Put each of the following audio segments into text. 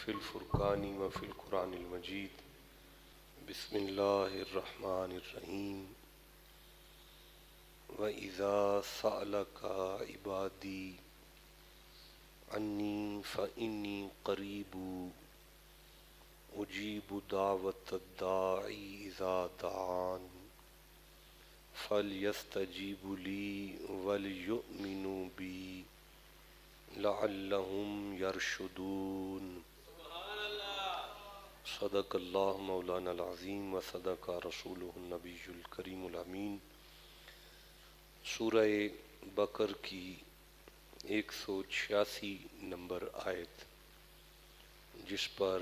فی الفرقان وفی القرآن المجید بسم اللہ الرحمن الرحیم وَإِذَا سَأَلَكَ عِبَادِي عَنِّي فَإِنِّي قَرِيبٌ أُجِيبُ دَعْوَةَ الدَّاعِ إِذَا دَعَانِ فَلْيَسْتَجِيبُوا لِي وَلْيُؤْمِنُوا بِي لَعَلَّهُمْ يَرْشُدُونَ۔ صدق اللہ مولانا العظیم و صدق رسولہ النبی الکریم الامین۔ سورہ بقر کی 186 نمبر آیت، جس پر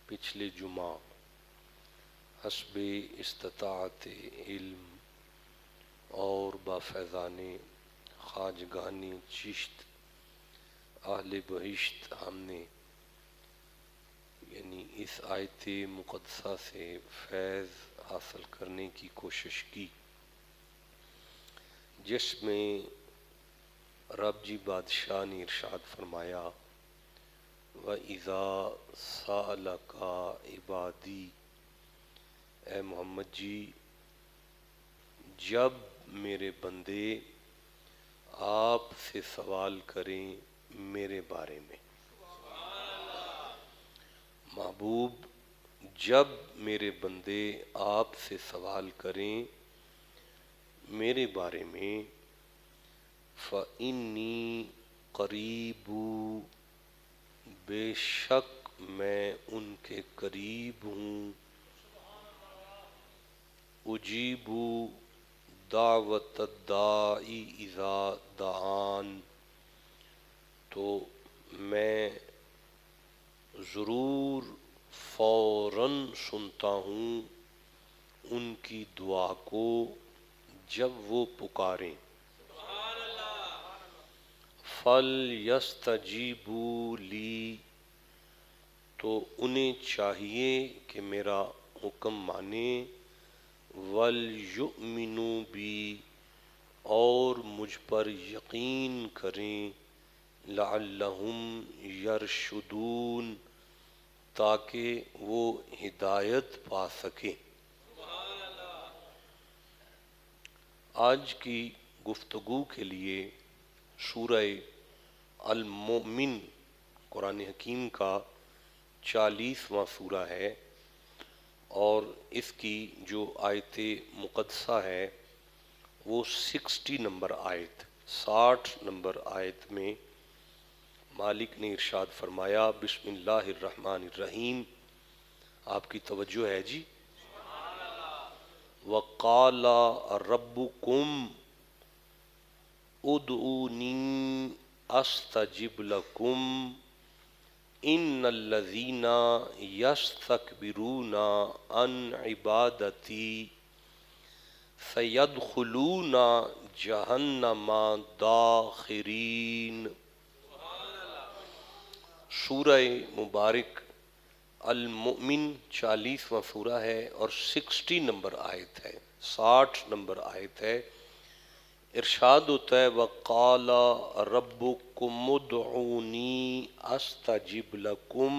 پچھلے جمعہ حسب استطاعت علم اور بافیضان خواجگان چشت اہل بہشت ہم نے اس آیت مقدسہ سے فیض حاصل کرنے کی کوشش کی، جس میں رب جی بادشاہ نے ارشاد فرمایا وَإِذَا سَأَلَكَ عِبَادِي، اے محمد جی جب میرے بندے آپ سے سوال کریں میرے بارے میں، محبوب جب میرے بندے آپ سے سوال کریں میرے بارے میں، فَإِنِّي قَرِيبٌ، بے شک میں ان کے قریب ہوں، اجیب دعوت الداعی اذا دعان، تو میں ضرور فوراً سنتا ہوں ان کی دعا کو جب وہ پکاریں۔ فَلْيَسْتَجِيبُوا لِي، تو انہیں چاہیے کہ میرا حکم مانیں، وَلْيُؤْمِنُوا بِي، اور مجھ پر یقین کریں، لَعَلَّهُمْ يَرْشُدُونَ، تاکہ وہ ہدایت پا سکیں۔ آج کی گفتگو کے لیے سورہ المؤمن قرآن حکیم کا 40واں سورہ ہے، اور اس کی جو آیت مقدسہ ہے وہ 60 نمبر آیت، 60 نمبر آیت میں مالک نے ارشاد فرمایا بسم اللہ الرحمن الرحیم۔ آپ کی توجہ ہے جی؟ وَقَالَ رَبُّكُمْ ادْعُونِي أَسْتَجِبْ لَكُمْ إِنَّ الَّذِينَ يَسْتَكْبِرُونَ عَنْ عِبَادَتِي سَيَدْخُلُونَ جَهَنَّمَ دَاخِرِينَ۔ سورہ مبارک المؤمن 40واں سورہ ہے اور 60 نمبر آیت ہے، 60 نمبر آیت ہے۔ ارشاد ہوتا ہے وَقَالَ رَبُّكُمُ ادْعُونِي أَسْتَجِبْ لَكُمْ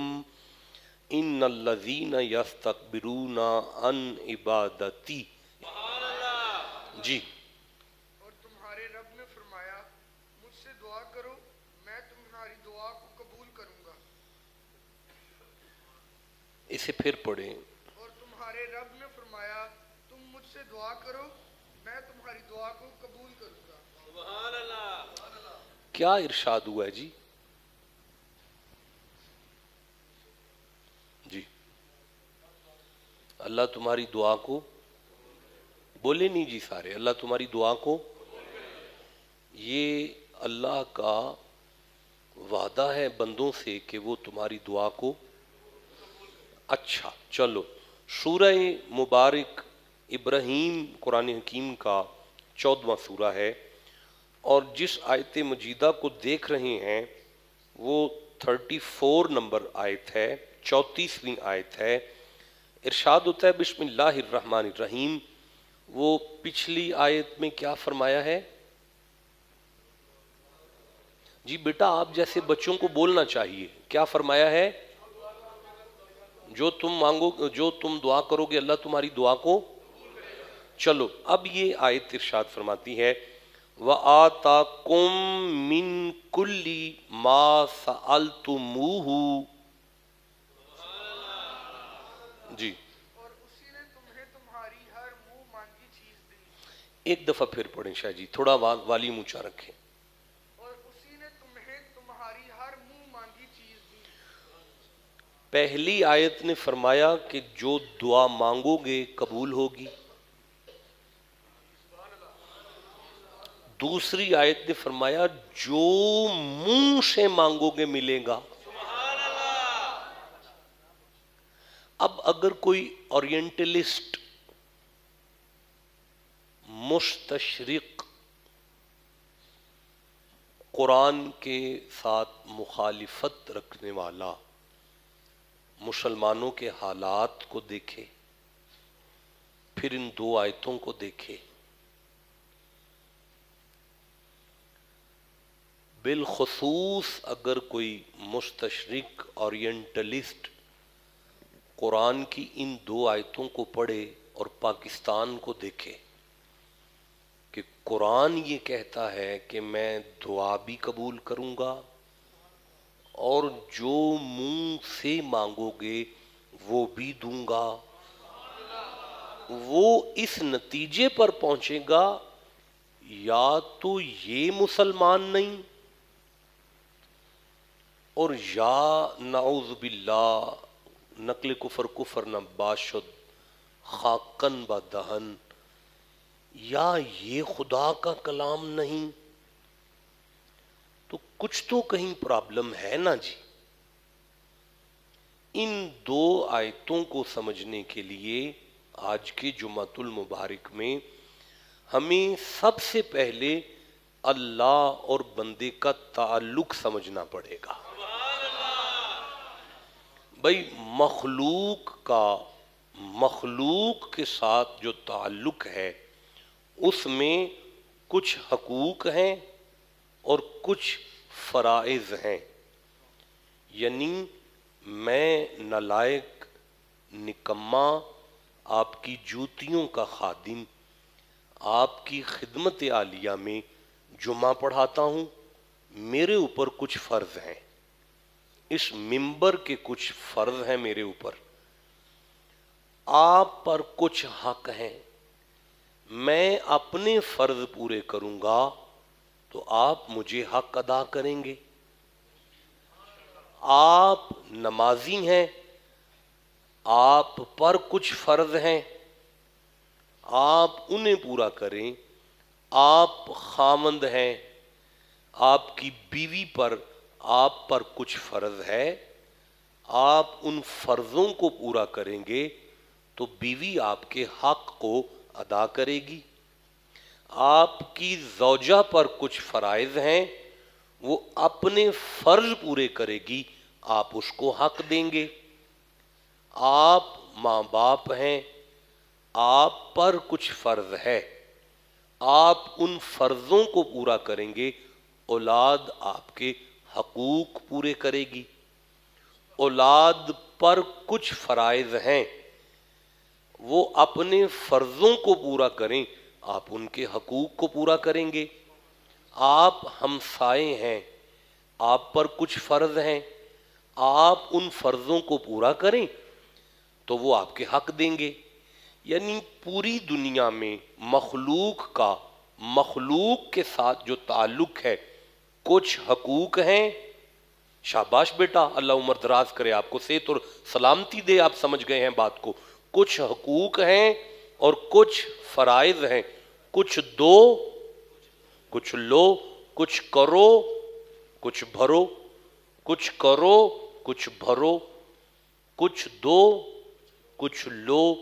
إِنَّ الَّذِينَ يَسْتَكْبِرُونَ عَنْ عِبَادَتِي۔ جی، اور تمہارے رب نے فرمایا مجھ سے دعا کرو میں تمہاری دعا کو قبول کروں گا۔ اسے پھر پڑھیں۔ اور تمہارے رب نے فرمایا تم مجھ سے دعا کرو میں تمہاری دعا کو قبول کروں گا۔ سبحان اللہ۔ کیا ارشاد ہوا ہے جی؟ جی، اللہ تمہاری دعا کو، بولے نہیں جی سارے، اللہ تمہاری دعا کو، یہ اللہ کا وعدہ ہے بندوں سے کہ وہ تمہاری دعا کو۔ اچھا چلو، سورہ مبارک ابراہیم قرآن حکیم کا 14واں سورہ ہے، اور جس آیت مجیدہ کو دیکھ رہے ہیں وہ 34 نمبر آیت ہے، 34ویں آیت ہے۔ ارشاد ہوتا ہے بسم اللہ الرحمن الرحیم۔ وہ پچھلی آیت میں کیا فرمایا ہے؟ جی بیٹا آپ جیسے بچوں کو بولنا چاہیے، کیا فرمایا ہے؟ جو تم مانگو، جو تم دعا کرو گے اللہ تمہاری دعا کو. چلو اب یہ آیت ارشاد فرماتی ہے وَآتَاكُم مِّن كُلِّ مَا سَأَلْتُمُوهُ. جی اور اسی نے تمہیں تمہاری ہر منہ مانگی چیز دی. ایک دفعہ پھر پڑھیں شاہ جی، تھوڑا والیوم اونچا رکھیں. اور اسی نے تمہیں تمہاری ہر منہ مانگی چیز دی. پہلی آیت نے فرمایا کہ جو دعا مانگو گے قبول ہوگی. دوسری آیت نے فرمایا جو منہ سے مانگو گے ملے گا. اب اگر کوئی اورینٹلسٹ مستشرق قرآن کے ساتھ مخالفت رکھنے والا مسلمانوں کے حالات کو دیکھے، پھر ان دو آیتوں کو دیکھے، بالخصوص اگر کوئی مستشرق اورینٹلسٹ قرآن کی ان دو آیتوں کو پڑھے اور پاکستان کو دیکھے کہ قرآن یہ کہتا ہے کہ میں دعا بھی قبول کروں گا اور جو منہ سے مانگو گے وہ بھی دوں گا، وہ اس نتیجے پر پہنچے گا یا تو یہ مسلمان نہیں اور یا نعوذ باللہ نقل کفر نہ باشد خاکن با دہن، یا یہ خدا کا کلام نہیں. تو کچھ تو کہیں پرابلم ہے نا جی. ان دو آیتوں کو سمجھنے کے لیے آج کے جمعۃ المبارک میں ہمیں سب سے پہلے اللہ اور بندے کا تعلق سمجھنا پڑے گا. بھائی مخلوق کے ساتھ جو تعلق ہے اس میں کچھ حقوق ہیں اور کچھ فرائض ہیں. یعنی میں نالائق نکما آپ کی جوتیوں کا خادم آپ کی خدمت عالیہ میں جمعہ پڑھاتا ہوں، میرے اوپر کچھ فرض ہیں، اس منبر کے کچھ فرض ہیں میرے اوپر، آپ پر کچھ حق ہیں. میں اپنے فرض پورے کروں گا تو آپ مجھے حق ادا کریں گے. آپ نمازی ہیں، آپ پر کچھ فرض ہیں، آپ انہیں پورا کریں. آپ خاوند ہیں، آپ کی بیوی پر آپ پر کچھ فرض ہے، آپ ان فرضوں کو پورا کریں گے تو بیوی آپ کے حق کو ادا کرے گی. آپ کی زوجہ پر کچھ فرائض ہیں، وہ اپنے فرض پورے کرے گی، آپ اس کو حق دیں گے. آپ ماں باپ ہیں، آپ پر کچھ فرض ہے، آپ ان فرضوں کو پورا کریں گے، اولاد آپ کے حقوق پورے کرے گی. اولاد پر کچھ فرائض ہیں، وہ اپنے فرضوں کو پورا کریں، آپ ان کے حقوق کو پورا کریں گے. آپ ہمسائے ہیں، آپ پر کچھ فرض ہیں، آپ ان فرضوں کو پورا کریں تو وہ آپ کے حق دیں گے. یعنی پوری دنیا میں مخلوق کے ساتھ جو تعلق ہے، کچھ حقوق ہیں. شاباش بیٹا، اللہ عمر دراز کرے، آپ کو صحت اور سلامتی دے، آپ سمجھ گئے ہیں بات کو. کچھ حقوق ہیں اور کچھ فرائض ہیں. کچھ دو، کچھ لو، کچھ کرو، کچھ بھرو، کچھ کرو، کچھ بھرو، کچھ دو، کچھ لو.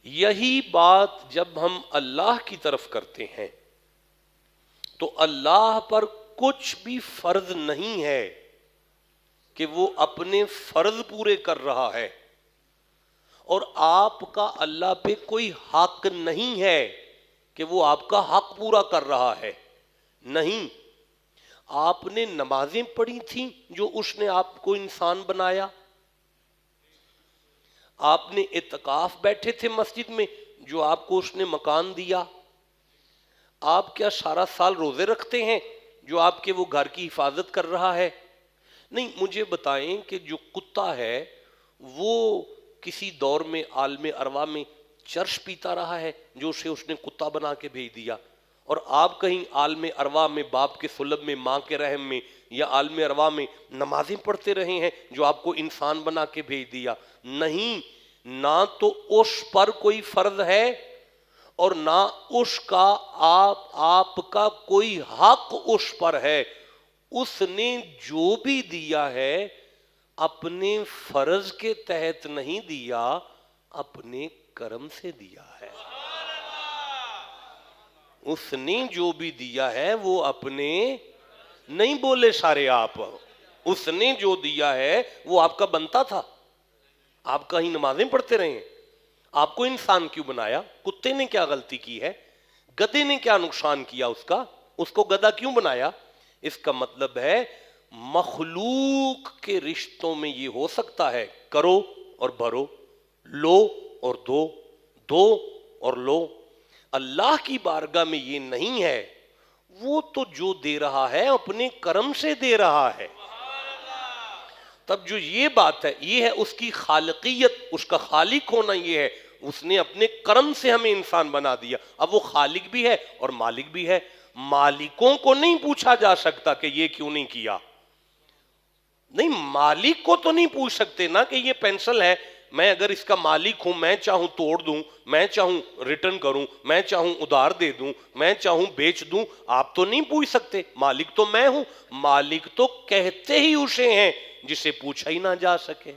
یہی بات جب ہم اللہ کی طرف کرتے ہیں تو اللہ پر کچھ بھی فرض نہیں ہے کہ وہ اپنے فرض پورے کر رہا ہے، اور آپ کا اللہ پہ کوئی حق نہیں ہے کہ وہ آپ کا حق پورا کر رہا ہے. نہیں، آپ نے نمازیں پڑھی تھیں جو اس نے آپ کو انسان بنایا، آپ نے اعتکاف بیٹھے تھے مسجد میں جو آپ کو اس نے مکان دیا؟ آپ کیا سارا سال روزے رکھتے ہیں جو آپ کے وہ گھر کی حفاظت کر رہا ہے؟ نہیں، مجھے بتائیں کہ جو کتا ہے وہ کسی دور میں عالم ارواح میں چرس پیتا رہا ہے جو اسے اس نے کتا بنا کے بھیج دیا، اور آپ کہیں عالم ارواح میں باپ کے سلب میں ماں کے رحم میں یا عالم ارواح میں نمازیں پڑھتے رہے ہیں جو آپ کو انسان بنا کے بھیج دیا؟ نہیں، نہ تو اس پر کوئی فرض ہے اور نہ اس کا آپ کا کوئی حق اس پر ہے۔ اس نے جو بھی دیا ہے اپنے فرض کے تحت نہیں دیا، اپنے کرم سے دیا ہے۔ اس نے جو بھی دیا ہے وہ اپنے، نہیں بولے سارے آپ، اس نے جو دیا ہے وہ آپ کا بنتا تھا۔ آپ کہیں نمازیں پڑھتے رہے ہیں، آپ کو انسان کیوں بنایا؟ کتے نے کیا غلطی کی ہے؟ گدھے نے کیا نقصان کیا اس کو گدھا کیوں بنایا؟ اس کا مطلب ہے مخلوق کے رشتوں میں یہ ہو سکتا ہے کرو اور بھرو، لو اور دو، دو اور لو۔ اللہ کی بارگاہ میں یہ نہیں ہے، وہ تو جو دے رہا ہے اپنے کرم سے دے رہا ہے۔ تب جو یہ بات ہے یہ ہے اس کی خالقیت، اس کا خالق ہونا، یہ ہے اس نے اپنے کرم سے ہمیں انسان بنا دیا۔ اب وہ خالق بھی ہے اور مالک بھی ہے۔ مالکوں کو نہیں پوچھا جا سکتا کہ یہ کیوں نہیں کیا، نہیں، مالک کو تو نہیں پوچھ سکتے نا کہ یہ پینسل ہے، میں اگر اس کا مالک ہوں میں چاہوں توڑ دوں، میں چاہوں ریٹرن کروں، میں چاہوں ادھار دے دوں، میں چاہوں بیچ دوں، آپ تو نہیں پوچھ سکتے، مالک تو میں ہوں۔ مالک تو کہتے ہی اسے ہیں جسے پوچھا ہی نہ جا سکے،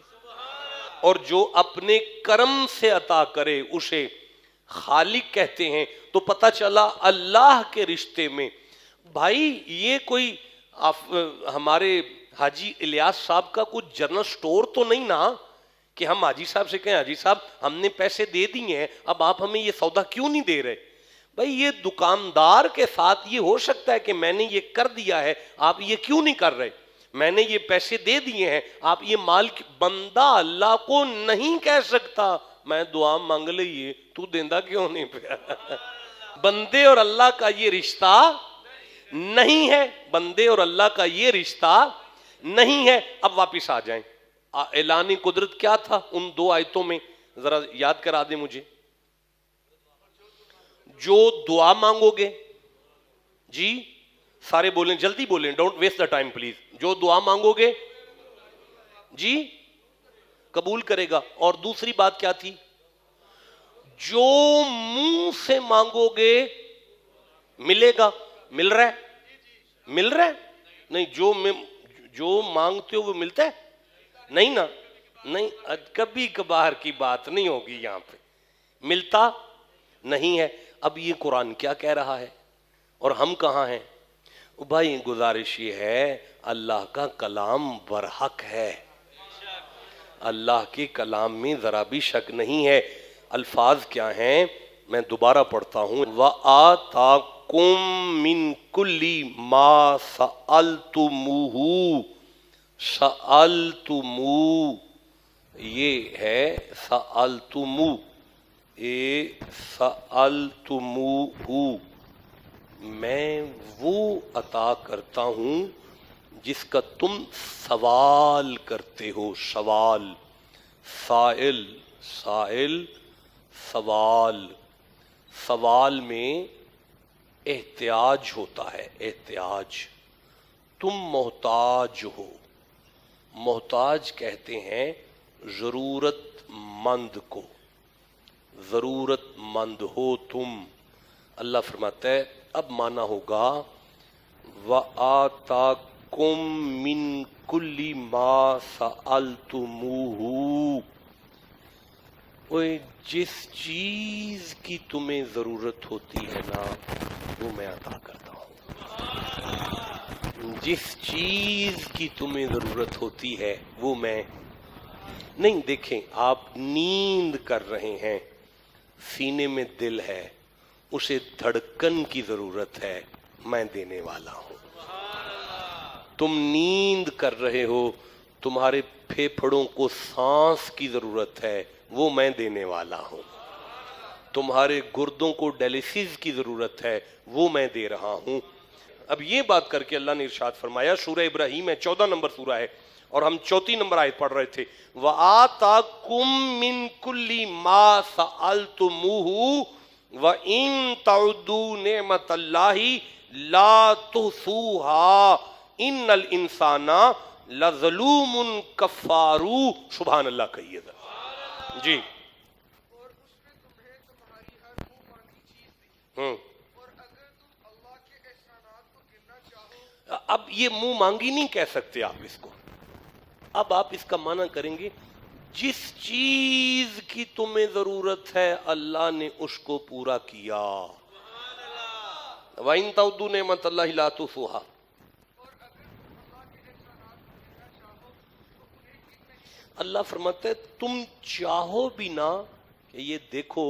اور جو اپنے کرم سے عطا کرے اسے خالق کہتے ہیں۔ تو پتہ چلا اللہ کے رشتے میں بھائی یہ کوئی ہمارے حاجی الیاس صاحب کا کچھ جنرل سٹور تو نہیں نا کہ ہم حاجی صاحب سے کہیں حاجی صاحب ہم نے پیسے دے دیے ہیں اب آپ ہمیں یہ سودا کیوں نہیں دے رہے؟ بھائی یہ دکاندار کے ساتھ یہ ہو سکتا ہے کہ میں نے یہ کر دیا ہے آپ یہ کیوں نہیں کر رہے، میں نے یہ پیسے دے دیے ہیں آپ یہ مال، بندہ اللہ کو نہیں کہہ سکتا میں دعا مانگ لئیے تو دیندہ کیوں نہیں پیا۔ بندے اور اللہ کا یہ رشتہ نہیں ہے، بندے اور اللہ کا یہ رشتہ نہیں ہے۔ اب واپس آ جائیں، اعلان قدرت کیا تھا ان دو آیتوں میں، ذرا یاد کرا دیں مجھے۔ جو دعا مانگو گے، جی سارے بولیں، جلدی بولیں، don't waste the time please. جو دعا مانگو گے جی قبول کرے گا، اور دوسری بات کیا تھی؟ جو منہ سے مانگو گے ملے گا، مل رہا ہے، مل رہا ہے؟ نہیں، جو مانگتے ہو وہ ملتا ہے نہیں نا، نہیں، کبھی کبھار کی بات نہیں ہوگی یہاں پہ، ملتا نہیں ہے۔ اب یہ قرآن کیا کہہ رہا ہے اور ہم کہاں ہیں؟ بھائی گزارش یہ ہے، اللہ کا کلام برحق ہے، اللہ کے کلام میں ذرا بھی شک نہیں ہے۔ الفاظ کیا ہیں میں دوبارہ پڑھتا ہوں، وَآتَاكُم مِّن كُلِّ مَا سَأَلْتُمُوهُ، سَأَلْتُمُو یہ ہے سَأَلْتُمُو، سَأَلْتُمُوهُ میں وہ عطا کرتا ہوں جس کا تم سوال کرتے ہو۔ سوال، سائل، سائل، سوال، سوال میں احتیاج ہوتا ہے، احتیاج، تم محتاج ہو، محتاج کہتے ہیں ضرورت مند کو، ضرورت مند ہو تم۔ اللہ فرماتا ہے اب مانا ہوگا وَآتَاكُم مِّن كُلِّ مَا سَأَلْتُمُوهُ، جس چیز کی تمہیں ضرورت ہوتی ہے نا وہ میں عطا کرتا ہوں، جس چیز کی تمہیں ضرورت ہوتی ہے وہ میں نہیں۔ دیکھیں آپ نیند کر رہے ہیں، سینے میں دل ہے، اسے دھڑکن کی ضرورت ہے، میں دینے والا ہوں۔ تم نیند کر رہے ہو، تمہارے پھیپھڑوں کو سانس کی ضرورت ہے، وہ میں دینے والا ہوں. تمہارے گردوں کو ڈائلیسس کی ضرورت ہے، وہ میں دے رہا ہوں. اب یہ بات کر کے اللہ نے ارشاد فرمایا، سورہ ابراہیم ہے، 14 نمبر سورہ ہے، اور ہم 34 نمبر آیت پڑھ رہے تھے. وَآتَاكُم مِّن كُلِّ مَا سَأَلْتُمُوهُ وَإِن تَعُدُّوا نِعْمَةَ اللَّهِ لَا تُحْصُوهَا إِنَّ الْإِنسَانَ لَظَلُومٌ كَفَّارٌ. سبحان اللہ کہیے ذرا. جی. اور اس نے تمہیں تمہاری ہر منہ مانگی چیز دی، اور اگر تم اللہ کے احسانات کو گننا چاہو. اب یہ منہ مانگی نہیں کہہ سکتے آپ اس کو. اب آپ اس کا معنی کریں گے جس چیز کی تمہیں ضرورت ہے اللہ نے اس کو پورا کیا. وَإِن تَعُدُّوا نِعْمَةَ اللَّهِ لَا تُحْصُوهَا. اور اگر تم اللہ کے احسانات کو گننا چاہو تو انہیں گن نہیں. اللہ فرماتا ہے تم چاہو بھی نہ کہ یہ دیکھو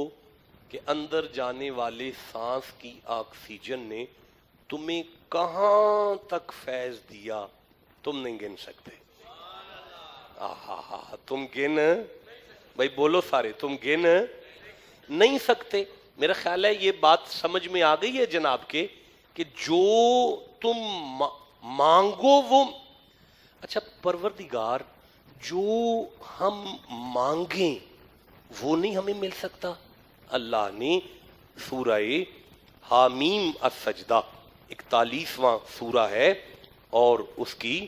کہ اندر جانے والے سانس کی آکسیجن نے تمہیں کہاں تک فیض دیا، تم نہیں گن سکتے. تم گن، بھائی بولو سارے، تم گن نہیں سکتے. میرا خیال ہے یہ بات سمجھ میں آ گئی ہے جناب کے کہ جو تم مانگو وہ اچھا. پروردگار جو ہم مانگیں وہ نہیں ہمیں مل سکتا. اللہ نے سورہ حامیم السجدہ 41واں سورہ ہے اور اس کی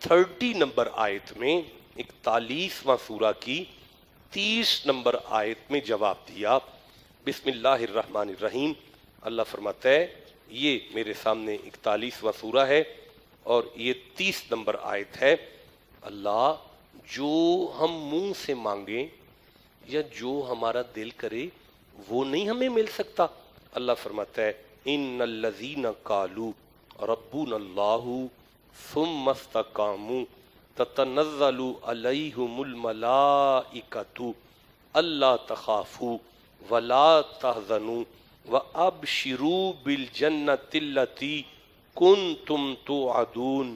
30 نمبر آیت میں 41واں سورہ کی 30 نمبر آیت میں جواب دیا. بسم اللہ الرحمن الرحیم. اللہ فرماتا ہے یہ میرے سامنے 41واں سورہ ہے اور یہ 30 نمبر آیت ہے. اللہ جو ہم منہ سے مانگیں یا جو ہمارا دل کرے وہ نہیں ہمیں مل سکتا. اللہ فرماتا ہے ان الذین قالوا ربنا اللہ ثم استقاموا تتنزل علیہم الملائکۃ الا تخافوا ولا تحزنوا وابشروا بالجنۃ التی کنتم توعدون.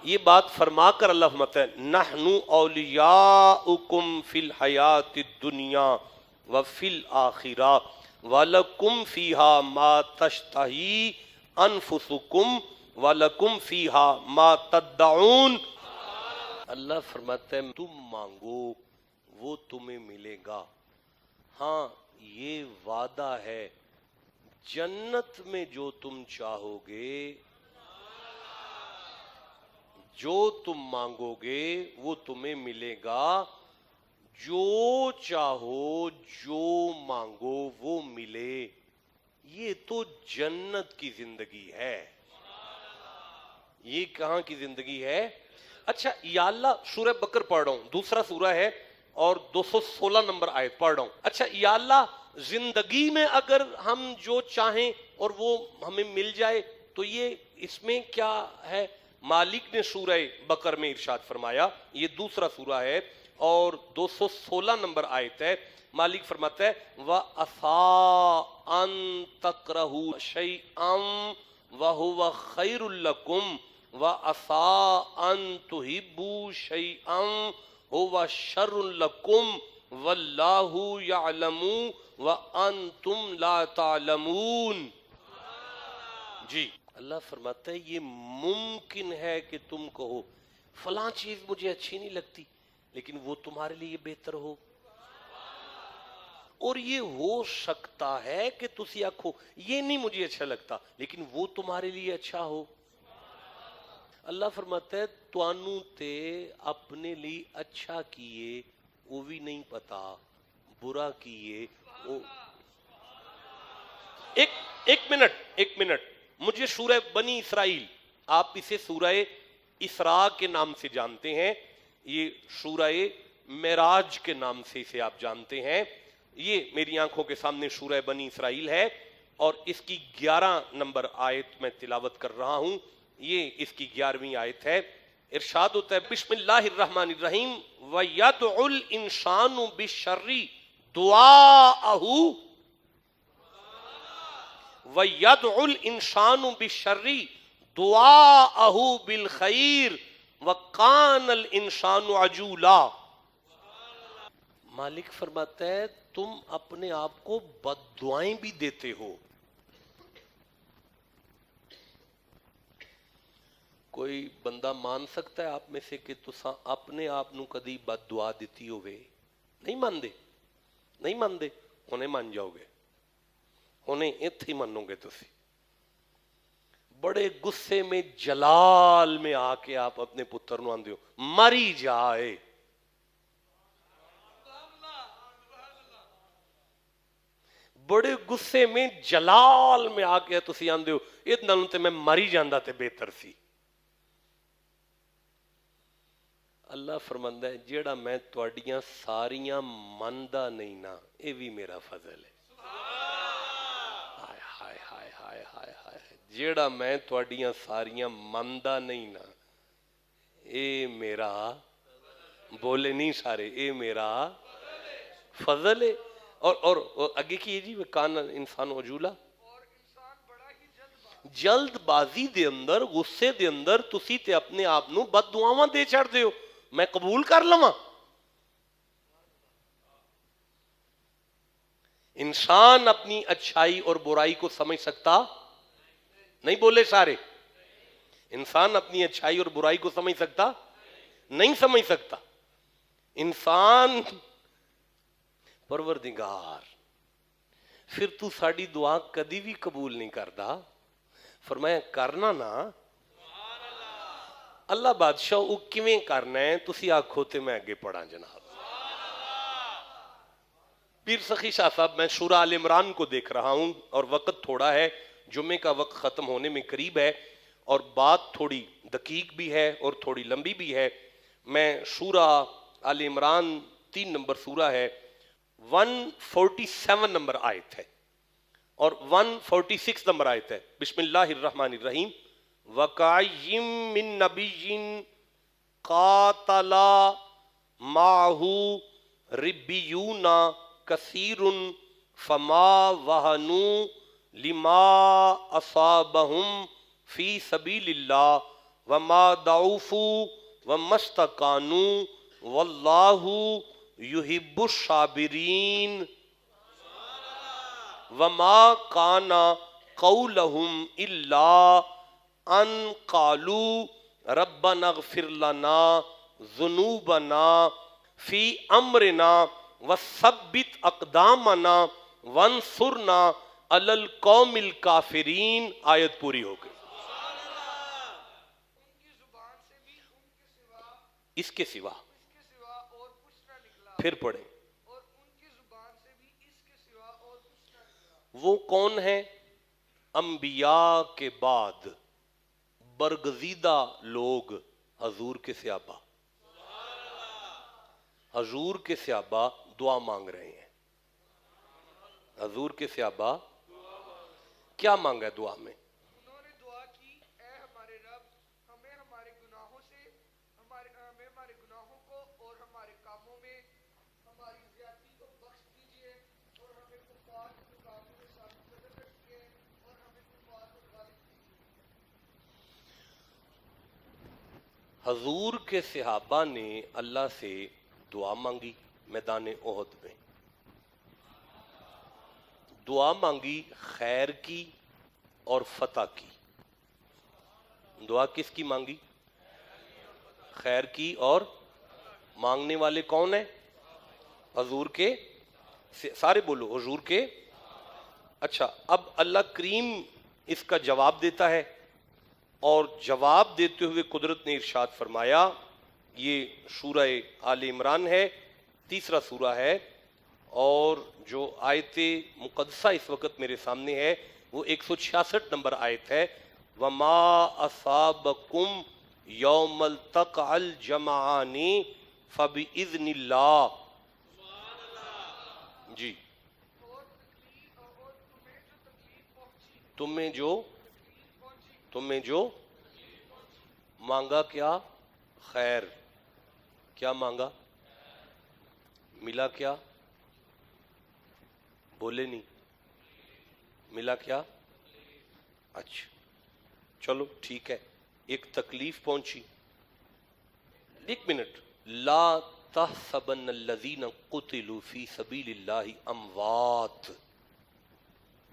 یہ بات فرما کر اللہ فرماتا ہے نحن اولیاؤکم فی الحیات الدنیا وفی الآخرہ وَلَكُمْ فِيهَا مَا تَشْتَهِي أَنفُسُكُمْ وَلَكُمْ فِيهَا مَا تَدَّعُونَ. اللہ فرماتا ہے تم مانگو وہ تمہیں ملے گا. ہاں یہ وعدہ ہے جنت میں جو تم چاہو گے، جو تم مانگو گے وہ تمہیں ملے گا. جو چاہو جو مانگو وہ ملے. یہ تو جنت کی زندگی ہے. یہ کہاں کی زندگی ہے؟ اچھا یا اللہ سورہ بکر پڑھ رہا ہوں، دوسرا سورہ ہے اور 216 نمبر آیت پڑھ رہا ہوں. اچھا یا اللہ زندگی میں اگر ہم جو چاہیں اور وہ ہمیں مل جائے تو یہ اس میں کیا ہے؟ مالک نے سورہ بکر میں ارشاد فرمایا، یہ دوسرا سورہ ہے اور 216 نمبر آیت ہے. مالک فرماتا ہے وَعَسَىٰ أَن تَكْرَهُوا شَيْئًا وَهُوَ خَيْرٌ لَكُمْ وَعَسَىٰ أَن تُحِبُّوا شَيْئًا هُوَ شَرٌّ لَكُمْ وَاللَّهُ يَعْلَمُ وَأَنْتُمْ لَا تَعْلَمُونَ. جی اللہ فرماتا ہے یہ ممکن ہے کہ تم کہو فلاں چیز مجھے اچھی نہیں لگتی لیکن وہ تمہارے لیے بہتر ہو، اور یہ ہو سکتا ہے کہ تسی آکھو یہ نہیں مجھے اچھا لگتا لیکن وہ تمہارے لیے اچھا ہو. اللہ فرماتا ہے توانوں تے اپنے لیے اچھا کیے وہ بھی نہیں پتا، برا کیے وہ. ایک منٹ مجھے سورہ بنی اسرائیل، آپ اسے سورہ اسراء کے نام سے جانتے ہیں، یہ سورہ معراج کے نام سے اسے آپ جانتے ہیں. یہ میری آنکھوں کے سامنے سورہ بنی اسرائیل ہے اور اس کی 11 نمبر آیت میں تلاوت کر رہا ہوں. یہ اس کی 11ویں آیت ہے. ارشاد ہوتا ہے بسم اللہ الرحمن الرحیم وَيَدْعُ الْإِنسَانُ بِالشَّرِّ دُعَاءَهُ وَيَدْعُ الْإِنسَانُ بِالشَّرِّ دُعَاءَهُ بِالْخَيْرِ وَكَانَ الْإِنسَانُ عَجُولًا. مالک فرماتا ہے تم اپنے آپ کو بد دعائیں بھی دیتے ہو. کوئی بندہ مان سکتا ہے آپ میں سے کہ تساں اپنے آپ نو کدی بد دعا دیتی ہوئے؟ نہیں ماندے، نہیں ماندے. ہونے مان جاؤ گے، ہونے ایتھے ہی منو گے. تسی بڑے غصے میں جلال میں آ کے آپ اپنے پتر نو آندے ہو مری جائے. بڑے غصے میں جلال میں آ کے تسی آندے ہو اتنا نو تے میں مری جاندہ تے بہتر سی. اللہ فرماندا ہے جیڑا میں تواڈیاں ساریاں مندا نہیں نا اے بھی میرا فضل ہے. ہائے ہائے ہائے ہائے ہائے ہائے. جیڑا میں تواڈیاں ساریاں مندا نہیں نا اے میرا، بولے نہیں سارے، اے میرا فضل ہے. اور اگے کی جی کان انسان عجولا، اور انسان بڑا ہی جلد بازی دے اندر، غصے دے اندر تسی تے اپنے آپ نو بد دعاواں دے چھڑ دے ہو. میں قبول کر لواں؟ انسان اپنی اچھائی اور برائی کو سمجھ سکتا نہیں، بولے سارے. انسان اپنی اچھائی اور برائی کو سمجھ سکتا نہیں، سمجھ سکتا. انسان پروردگار پھر تو ساڑی دعا کدی بھی قبول نہیں کردا. فرمایا کرنا نا اللہ بادشاہ او کیویں کرنا ہے تسی آکھو تے میں اگے پڑھا. جناب پیر سخی شاہ صاحب، میں سورہ آل عمران کو دیکھ رہا ہوں اور وقت تھوڑا ہے، جمعے کا وقت ختم ہونے میں قریب ہے اور بات تھوڑی دقیق بھی ہے اور تھوڑی لمبی بھی ہے. میں سورہ آل عمران 3 نمبر سورہ ہے، 147 نمبر آیت ہے اور 146 نمبر آیت ہے. بسم اللہ الرحمن الرحیم. وَقَعِّم مِّن نَبِيٍّ قَاتَلَ مَعَهُ رِبِّيُّونَ كَثِيرٌ فَمَا وَهَنُوا لِمَا أَصَابَهُمْ فِي سَبِيلِ اللَّهِ وَمَا ضَعُفُوا وَمَا اسْتَكَانُوا وَاللَّهُ يُحِبُّ الصَّابِرِينَ. وَمَا كَانَ قَوْلَهُمْ إِلَّا ان قالوا ربنا اغفر لنا ذنوبنا فی امرنا وثبت اقدامنا وانصرنا علی القوم الکافرین. آیت پوری ہو گئی. ان کی زبان سے بھی ان کے سوا اس کے سوا اور کچھ نہ نکلا، پھر پڑھیں. اور ان کی زبان سے بھی اس کے سوا اور کچھ نہ نکلا. وہ کون ہیں؟ انبیاء کے بعد برگزیدہ لوگ، حضور کے صحابہ. حضور کے صحابہ دعا مانگ رہے ہیں. حضور کے صحابہ کیا مانگا ہے دعا میں؟ انہوں نے دعا کی اے ہمارے رب ہمیں ہمارے گناہوں سے، ہمیں ہمارے گناہوں کو اور ہمارے کاموں میں ہماری زیادتی کو بخش دیجئے اور ہمیں کفار کے مقابلے میں ثابت قدم رکھیے اور ہمیں کفار کو غالب کیجئے. حضور کے صحابہ نے اللہ سے دعا مانگی میدان احد میں. دعا مانگی خیر کی اور فتح کی. دعا کس کی مانگی؟ خیر کی. اور مانگنے والے کون ہیں؟ حضور کے. سارے بولو حضور کے. اچھا اب اللہ کریم اس کا جواب دیتا ہے اور جواب دیتے ہوئے قدرت نے ارشاد فرمایا. یہ سورہ آل عمران ہے، تیسرا سورہ ہے، اور جو آیت مقدسہ اس وقت میرے سامنے ہے وہ 166 نمبر آیت ہے. وَمَا أَصَابَكُمْ يَوْمَ الْتَقَى الْجَمْعَانِ فَبِإِذْنِ اللَّهِ. جی اور تمہیں جو تکلیف پہنچی، تمہیں جو مانگا کیا؟ خیر. کیا مانگا؟ ملا کیا؟ بولے نہیں. ملا کیا؟ اچھا چلو ٹھیک ہے. ایک تکلیف پہنچی. ایک منٹ. لا تحسبن الذین قتلوا فی سبیل اللہ اموات،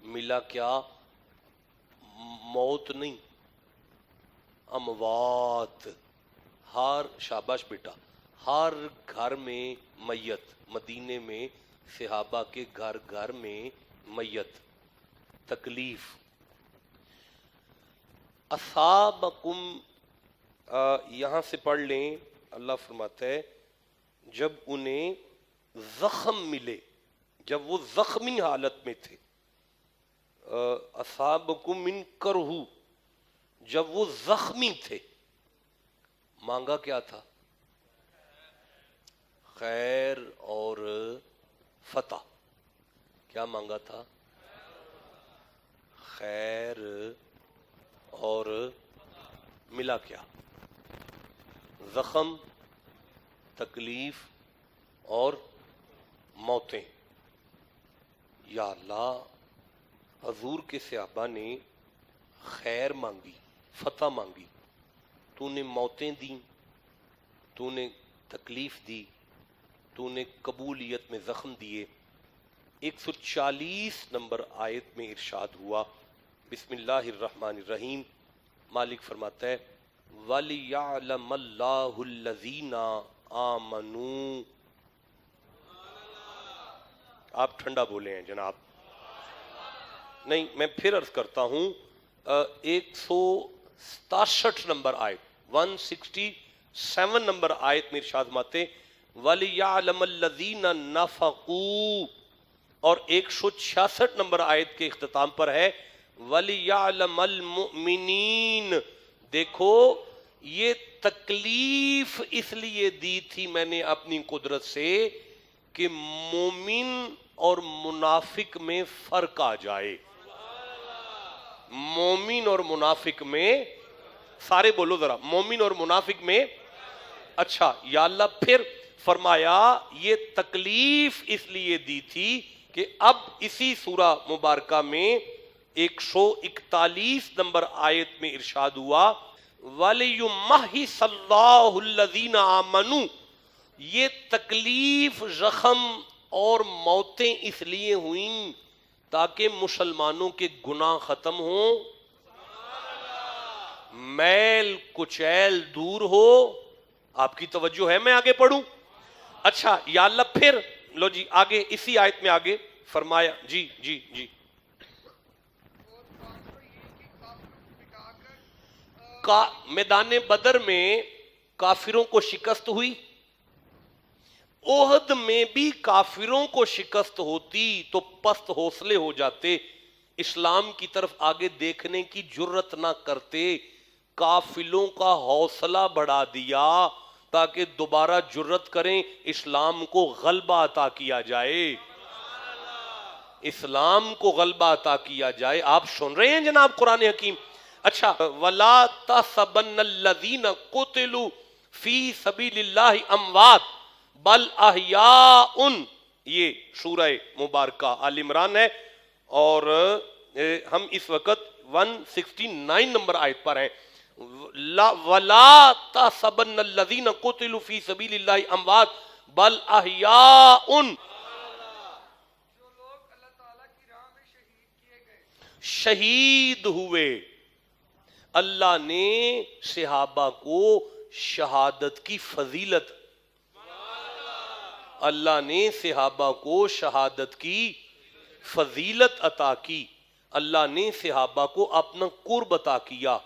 ملا کیا؟ موت نہیں، اموات۔ ہر شاباش بیٹا، ہر گھر میں میت، مدینے میں صحابہ کے گھر گھر میں میت، تکلیف۔ اصابکم، یہاں سے پڑھ لیں، اللہ فرماتا ہے جب انہیں زخم ملے، جب وہ زخمی حالت میں تھے، اصابکم من کرہ، جب وہ زخمی تھے، مانگا کیا تھا؟ خیر اور فتح۔ کیا مانگا تھا؟ خیر اور ملا کیا؟ زخم، تکلیف اور موتیں۔ یا اللہ، حضور کے صحابہ نے خیر مانگی، فتح مانگی، تو نے موتیں دیں، تو نے تکلیف دی، تو نے قبولیت میں زخم دیے۔ 140 نمبر آیت میں ارشاد ہوا، بسم اللہ الرحمن الرحیم، مالک فرماتا ہے وَلِيَعْلَمَ اللَّهُ الَّذِينَ آمَنُوا۔ آپ ٹھنڈا بولے ہیں جناب، نہیں میں پھر عرض کرتا ہوں، 167 نمبر آیت، 167 نمبر آیت میں ارشاد فرماتے وَلِيَعْلَمَ الَّذِينَ نَفَقُوا، اور 166 نمبر آیت کے اختتام پر ہے وَلِيَعْلَمَ الْمُؤْمِنِينَ۔ دیکھو یہ تکلیف اس لیے دی تھی میں نے اپنی قدرت سے کہ مومن اور منافق میں فرق آ جائے۔ مومن اور منافق میں، سارے بولو ذرا، مومن اور منافق میں۔ اچھا یا اللہ، پھر فرمایا یہ تکلیف اس لیے دی تھی کہ اب اسی سورہ مبارکہ میں 141 نمبر آیت میں ارشاد ہوا وَلِيُمَحِّصَ اللَّهُ الَّذِينَ آمَنُوا۔ یہ تکلیف، زخم اور موتیں اس لیے ہوئیں تاکہ مسلمانوں کے گناہ ختم ہوں، میل کچیل دور ہو۔ آپ کی توجہ ہے؟ میں آگے پڑھوں؟ اچھا یا اللہ، پھر لو جی آگے اسی آیت میں آگے فرمایا، جی جی جی، اور بات تو یہ کہ کافروں کو مٹا کر میدان بدر میں کافروں کو شکست ہوئی، احد میں بھی کافروں کو شکست ہوتی تو پست حوصلے ہو جاتے، اسلام کی طرف آگے دیکھنے کی جرت نہ کرتے، کافروں کا حوصلہ بڑھا دیا تاکہ دوبارہ جرت کریں، اسلام کو غلبہ عطا کیا جائے، اسلام کو غلبہ عطا کیا جائے۔ آپ سن رہے ہیں جناب قرآن حکیم؟ اچھا، وَلَا تَحْسَبَنَّ الَّذِينَ قُتِلُوا فِي سَبِيلِ اللَّهِ أَمْوَاتٌ بَلْ أَحْيَاءٌ، یہ سورہ مبارکہ آل عمران ہے، اور ہم اس وقت 169 نمبر آیت پر ہیں۔ وَلَا تَحْسَبَنَّ الَّذِينَ قُتِلُوا فِي سَبِيلِ اللَّهِ أَمْوَاتٌ بَلْ أَحْيَاءٌ، جو لوگ اللہ تعالیٰ کی راہ میں شہید کیے گئے، شہید ہوئے۔ اللہ نے صحابہ کو شہادت کی فضیلت، اللہ نے صحابہ کو شہادت کی فضیلت عطا کی، اللہ نے صحابہ کو اپنا قرب عطا کیا،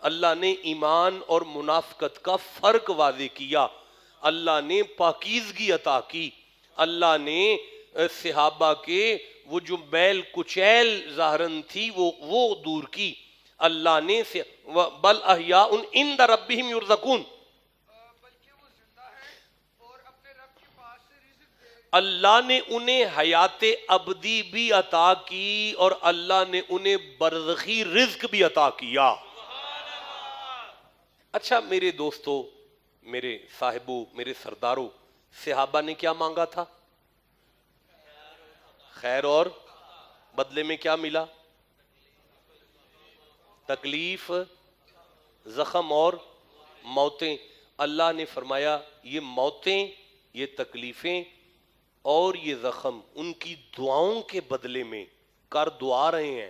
اللہ نے ایمان اور منافقت کا فرق واضح کیا، اللہ نے پاکیزگی عطا کی، اللہ نے صحابہ کے وہ جو میل کچیل ظاہراً تھی وہ دور کی، اللہ نے بل احیاء عند ربہم یرزقون، بلکہ وہ زندہ ہیں اور اپنے رب کے پاس سے رزق دے۔ اللہ نے انہیں حیات ابدی بھی عطا کی اور اللہ نے انہیں برزخی رزق بھی عطا کیا۔ اچھا میرے دوستو، میرے صاحبوں، میرے سرداروں، صحابہ نے کیا مانگا تھا؟ خیر، اور بدلے میں کیا ملا؟ تکلیف، زخم اور موتیں۔ اللہ نے فرمایا یہ موتیں یہ تکلیفیں اور یہ زخم ان کی دعاؤں کے بدلے میں کر دعا رہے ہیں.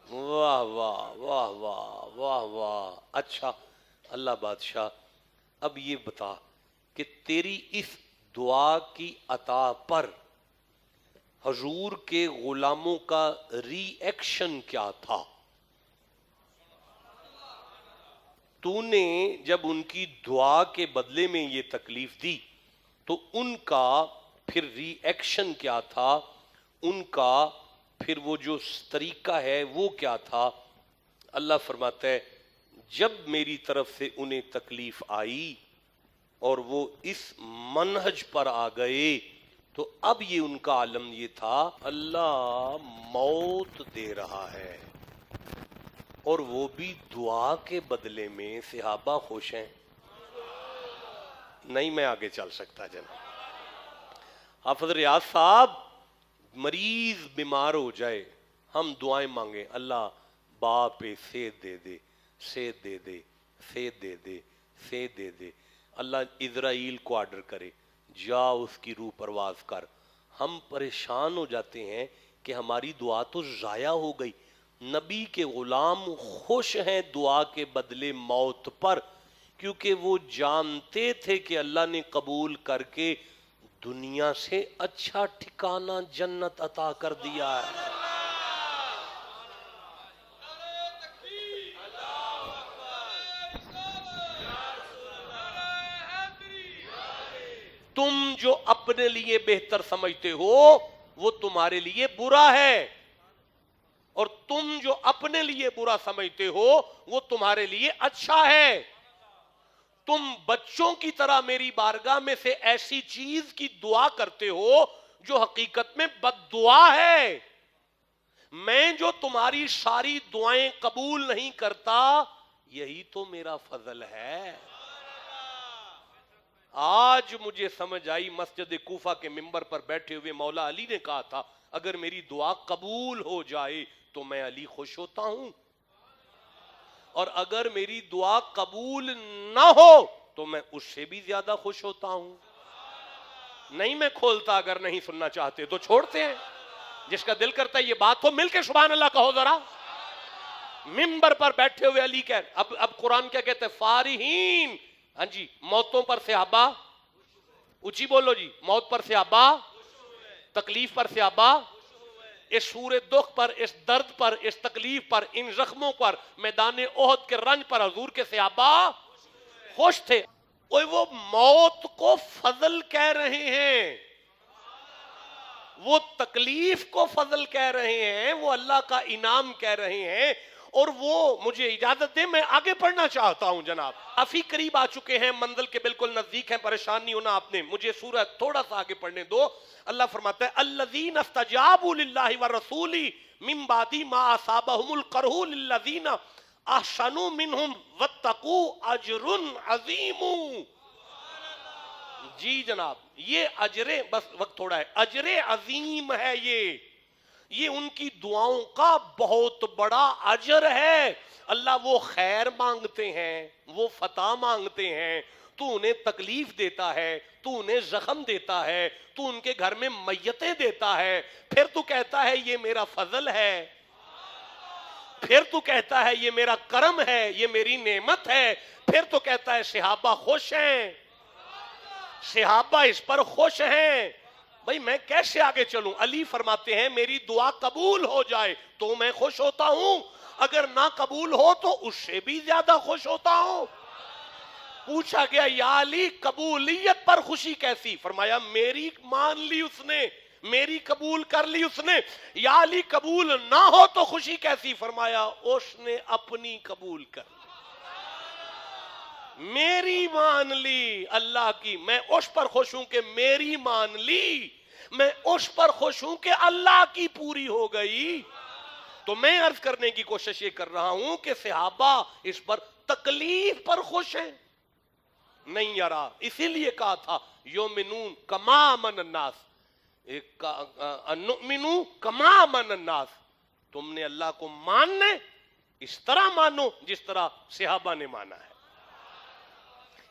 واہ واہ واہ واہ واہ واہ. اچھا اللہ بادشاہ اب یہ بتا کہ تیری اس دعا کی عطا پر حضور کے غلاموں کا ری ایکشن کیا تھا؟ تو نے جب ان کی دعا کے بدلے میں یہ تکلیف دی تو ان کا پھر ری ایکشن کیا تھا؟ ان کا پھر وہ جو طریقہ ہے وہ کیا تھا؟ اللہ فرماتا ہے جب میری طرف سے انہیں تکلیف آئی اور وہ اس منہج پر آ گئے تو اب یہ ان کا عالم یہ تھا اللہ موت دے رہا ہے اور وہ بھی دعا کے بدلے میں. صحابہ خوش ہیں؟ نہیں میں آگے چل سکتا جناب. حافظ ریاض صاحب مریض بیمار ہو جائے ہم دعائیں مانگیں اللہ باپ پہ صحت دے دے صحت دے دے صحت دے دے صحت دے دے. اللہ اسرائیل کو آرڈر کرے جا اس کی روح پرواز کر. ہم پریشان ہو جاتے ہیں کہ ہماری دعا تو ضائع ہو گئی. نبی کے غلام خوش ہیں دعا کے بدلے موت پر کیونکہ وہ جانتے تھے کہ اللہ نے قبول کر کے دنیا سے اچھا ٹھکانہ جنت عطا کر دیا ہے. تم جو اپنے لیے بہتر سمجھتے ہو وہ تمہارے لیے برا ہے اور تم جو اپنے لیے برا سمجھتے ہو وہ تمہارے لیے اچھا ہے. تم بچوں کی طرح میری بارگاہ میں سے ایسی چیز کی دعا کرتے ہو جو حقیقت میں بد دعا ہے. میں جو تمہاری ساری دعائیں قبول نہیں کرتا یہی تو میرا فضل ہے. آج مجھے سمجھ آئی مسجد کوفہ کے ممبر پر بیٹھے ہوئے مولا علی نے کہا تھا اگر میری دعا قبول ہو جائے تو میں علی خوش ہوتا ہوں اور اگر میری دعا قبول نہ ہو تو میں اس سے بھی زیادہ خوش ہوتا ہوں. نہیں میں کھولتا اگر نہیں سننا چاہتے تو چھوڑتے ہیں. جس کا دل کرتا ہے یہ بات ہو مل کے سبحان اللہ کہو ذرا. ممبر پر بیٹھے ہوئے علی کہہ اب قرآن کیا کہتے ہیں فارحین. ہاں جی موتوں پر صحابہ اونچی بولو جی موت پر صحابہ تکلیف پر صحابہ اس سور دکھ پر اس درد پر اس تکلیف پر ان زخموں پر میدان احد کے رنج پر حضور کے صحابہ خوش تھے. وہ موت کو فضل کہہ رہے ہیں وہ تکلیف کو فضل کہہ رہے ہیں وہ اللہ کا انعام کہہ رہے ہیں. اور وہ مجھے اجازت دے میں آگے پڑھنا چاہتا ہوں جناب. کافی قریب آ چکے ہیں منزل کے بالکل نزدیک ہیں پریشان نہیں ہونا آپ نے. مجھے سورہ تھوڑا سا آگے پڑھنے دو. اللہ فرماتا ہے الذین استجابوا للہ والرسول من بعد ما اصابهم القرح للذین احسنوا منهم واتقوا اجر عظیم. جی جناب یہ اجر بس وقت تھوڑا ہے اجر عظیم ہے یہ ان کی دعاؤں کا بہت بڑا اجر ہے. اللہ وہ خیر مانگتے ہیں وہ فتح مانگتے ہیں. تو انہیں تکلیف دیتا ہے تو انہیں زخم دیتا ہے تو ان کے گھر میں میتیں دیتا ہے پھر تو کہتا ہے یہ میرا فضل ہے پھر تو کہتا ہے یہ میرا کرم ہے یہ میری نعمت ہے پھر تو کہتا ہے صحابہ خوش ہیں صحابہ اس پر خوش ہیں. بھئی میں کیسے آگے چلوں؟ علی فرماتے ہیں میری دعا قبول ہو جائے تو میں خوش ہوتا ہوں اگر نہ قبول ہو تو اس سے بھی زیادہ خوش ہوتا ہوں. پوچھا گیا یا علی قبولیت پر خوشی کیسی؟ فرمایا میری مان لی اس نے میری قبول کر لی اس نے. یا علی قبول نہ ہو تو خوشی کیسی؟ فرمایا اس نے اپنی قبول کر لی میری مان لی اللہ کی. میں اس پر خوش ہوں کہ میری مان لی میں اس پر خوش ہوں کہ اللہ کی پوری ہو گئی. تو میں عرض کرنے کی کوشش یہ کر رہا ہوں کہ صحابہ اس پر تکلیف پر خوش ہیں نہیں یارا. اسی لیے کہا تھا یومنون کما من الناس نؤمنو کما من الناس. تم نے اللہ کو ماننا اس طرح مانو جس طرح صحابہ نے مانا ہے.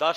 10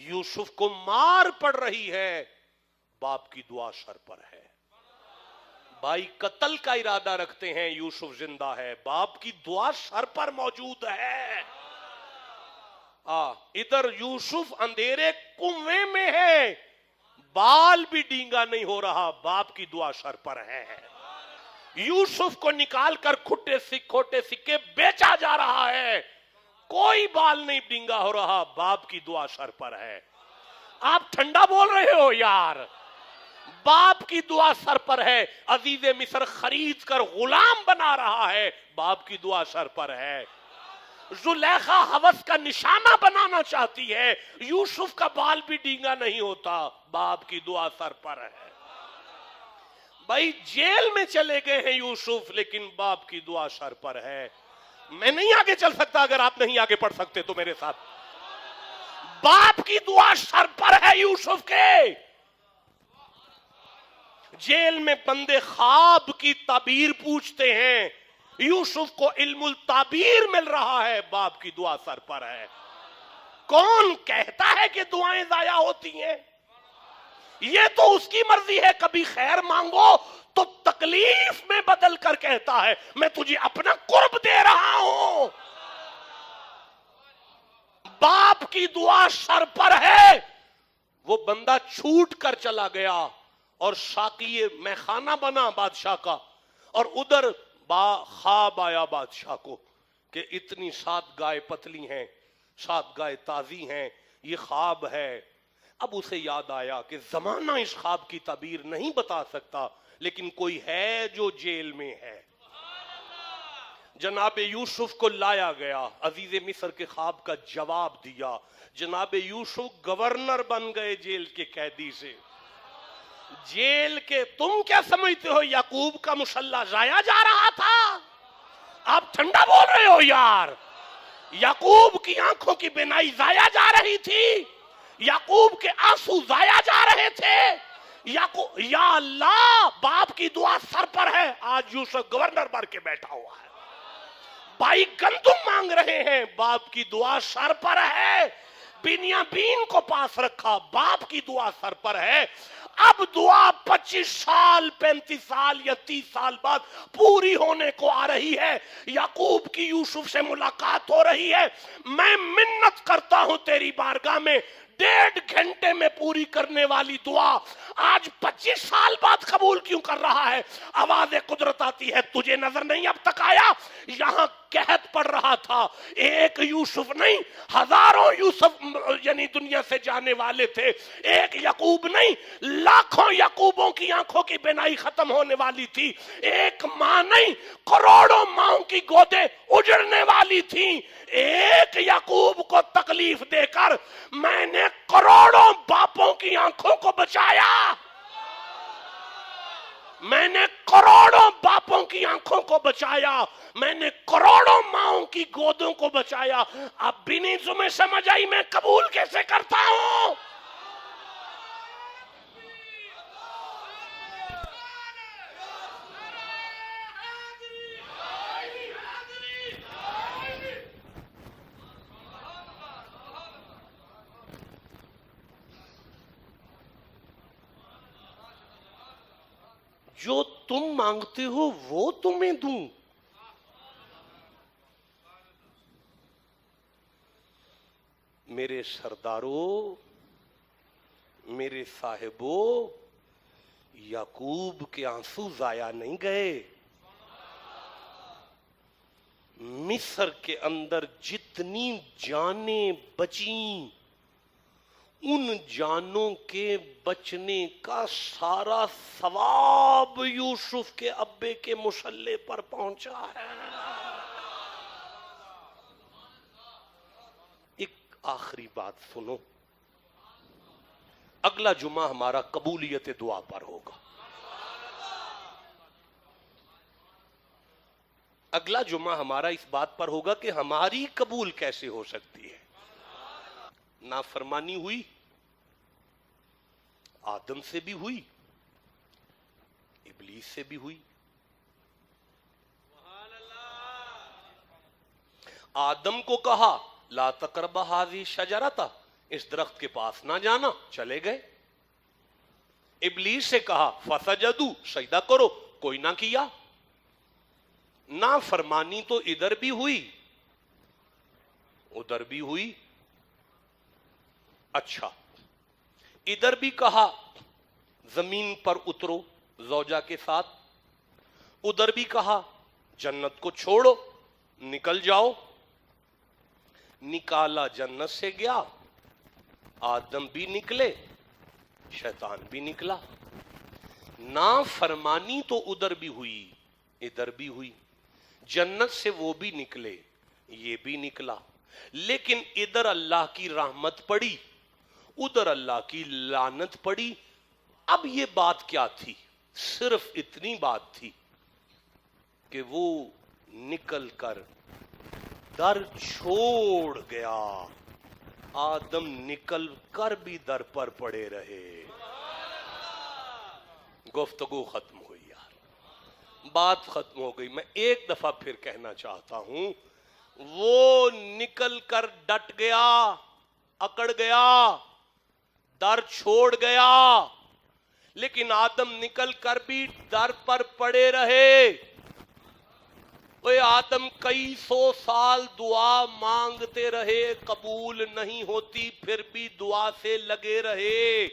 یوسف کو مار پڑ رہی ہے، باپ کی دعا سر پر ہے. بھائی قتل کا ارادہ رکھتے ہیں، یوسف زندہ ہے، باپ کی دعا سر پر موجود ہے. ادھر یوسف اندھیرے کنویں میں ہے، بال بھی ڈینگا نہیں ہو رہا، باپ کی دعا سر پر ہے. یوسف کو نکال کر کھوٹے سکے بیچا جا رہا ہے، کوئی بال نہیں ڈینگا ہو رہا، باپ کی دعا سر پر ہے. آپ ٹھنڈا بول رہے ہو یار، باپ کی دعا سر پر ہے. عزیز مصر خرید کر غلام بنا رہا ہے، باپ کی دعا سر پر ہے. زلیخا ہوس کا نشانہ بنانا چاہتی ہے، یوسف کا بال بھی ڈینگا نہیں ہوتا، باپ کی دعا سر پر ہے. بھائی جیل میں چلے گئے ہیں یوسف، لیکن باپ کی دعا سر پر ہے. میں نہیں آگے چل سکتا اگر آپ نہیں آگے پڑھ سکتے تو میرے ساتھ. باپ کی دعا سر پر ہے یوسف کے. جیل میں بندے خواب کی تعبیر پوچھتے ہیں، یوسف کو علم التعبیر مل رہا ہے، باپ کی دعا سر پر ہے. کون کہتا ہے کہ دعائیں ضائع ہوتی ہیں؟ یہ تو اس کی مرضی ہے. کبھی خیر مانگو تو تکلیف میں بدل کر کہتا ہے میں تجھے اپنا قرب دے رہا ہوں. باپ کی دعا سر پر ہے. وہ بندہ چھوٹ کر چلا گیا اور ساقی میخانہ بنا بادشاہ کا، اور ادھر خواب آیا بادشاہ کو کہ اتنی 7 گائے پتلی ہیں، 7 گائے تازی ہیں، یہ خواب ہے. اب اسے یاد آیا کہ زمانہ اس خواب کی تعبیر نہیں بتا سکتا، لیکن کوئی ہے جو جیل میں ہے. جناب یوسف کو لایا گیا، عزیز مصر کے خواب کا جواب دیا. جناب یوسف گورنر بن گئے جیل کے قیدی سے. جیل کے تم کیا سمجھتے ہو یعقوب کا مسلح ضائع جا رہا تھا؟ آپ ٹھنڈا بول رہے ہو یار. یعقوب کی آنکھوں کی بینائی ضائع جا رہی تھی، یعقوب کے آنسو ضائع جا رہے تھے. یا اللہ، باپ کی دعا سر پر ہے. آج یوسف گورنر بن کے بیٹھا ہوا ہے. بھائی گندم مانگ رہے ہیں، باپ کی دعا سر پر ہے. بنیامین کو پاس رکھا، باپ کی دعا سر پر ہے. اب دعا 25 سال 35 سال یا 30 سال بعد پوری ہونے کو آ رہی ہے. یعقوب کی یوسف سے ملاقات ہو رہی ہے. میں منت کرتا ہوں تیری بارگاہ میں، 1.5 گھنٹے میں پوری کرنے والی دعا آج 25 سال بعد قبول کیوں کر رہا ہے؟ آواز قدرت آتی ہے، تجھے نظر نہیں اب تک آیا؟ یہاں قحط پڑ رہا تھا، ایک یوسف نہیں، ہزاروں یوسف یعنی دنیا سے جانے والے تھے. ایک یعقوب نہیں، لاکھوں یعقوبوں کی آنکھوں کی بینائی ختم ہونے والی تھی. ایک ماں نہیں، کروڑوں ماں کی گودیں اجڑنے والی تھیں. ایک یعقوب کو تکلیف دے کر میں نے کروڑوں باپوں کی آنکھوں کو بچایا. میں نے کروڑوں باپوں کی آنکھوں کو بچایا. میں نے کروڑوں ماؤں کی گودوں کو بچایا. اب بھی نہیں تمہیں سمجھ آئی میں قبول کیسے کرتا ہوں؟ جو تم مانگتے ہو وہ تمہیں دوں. میرے سرداروں، میرے صاحبوں، یعقوب کے آنسو ضائع نہیں گئے. مصر کے اندر جتنی جانیں بچیں، ان جانوں کے بچنے کا سارا ثواب یوسف کے ابے کے مصلے پر پہنچا ہے. ایک آخری بات سنو، اگلا جمعہ ہمارا قبولیت دعا پر ہوگا. اگلا جمعہ ہمارا اس بات پر ہوگا کہ ہماری قبول کیسے ہو سکتی ہے. نافرمانی ہوئی، آدم سے بھی ہوئی، ابلیس سے بھی ہوئی. آدم کو کہا لا تقربا هذه الشجرة، اس درخت کے پاس نہ جانا، چلے گئے۔ ابلیس سے کہا فسجدو، سجدہ کرو، کوئی نہ کیا۔ نافرمانی تو ادھر بھی ہوئی ادھر بھی ہوئی۔ اچھا، ادھر بھی کہا زمین پر اترو زوجہ کے ساتھ، ادھر بھی کہا جنت کو چھوڑو نکل جاؤ۔ نکالا جنت سے گیا، آدم بھی نکلے، شیطان بھی نکلا۔ نافرمانی تو ادھر بھی ہوئی ادھر بھی ہوئی، جنت سے وہ بھی نکلے یہ بھی نکلا، لیکن ادھر اللہ کی رحمت پڑی ادھر اللہ کی لعنت پڑی۔ اب یہ بات کیا تھی؟ صرف اتنی بات تھی کہ وہ نکل کر در چھوڑ گیا، آدم نکل کر بھی در پر پڑے رہے۔ گفتگو ختم ہوئی یار، بات ختم ہو گئی۔ میں ایک دفعہ پھر کہنا چاہتا ہوں، وہ نکل کر ڈٹ گیا، اکڑ گیا، در چھوڑ گیا، لیکن آدم نکل کر بھی در پر پڑے رہے۔ وہ آدم کئی سو سال دعا مانگتے رہے، قبول نہیں ہوتی، پھر بھی دعا سے لگے رہے۔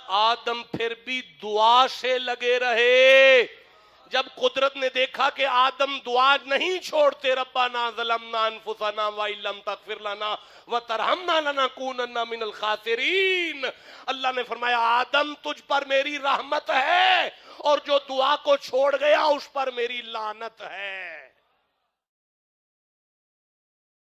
آدم پھر بھی دعا سے لگے رہے۔ جب قدرت نے دیکھا کہ آدم دعا نہیں چھوڑتے، ربنا ظلمنا انفسنا وان لم تغفر لنا وترحمنا لنکونن من الخاسرین، اللہ نے فرمایا آدم تجھ پر میری رحمت ہے، اور جو دعا کو چھوڑ گیا اس پر میری لعنت ہے۔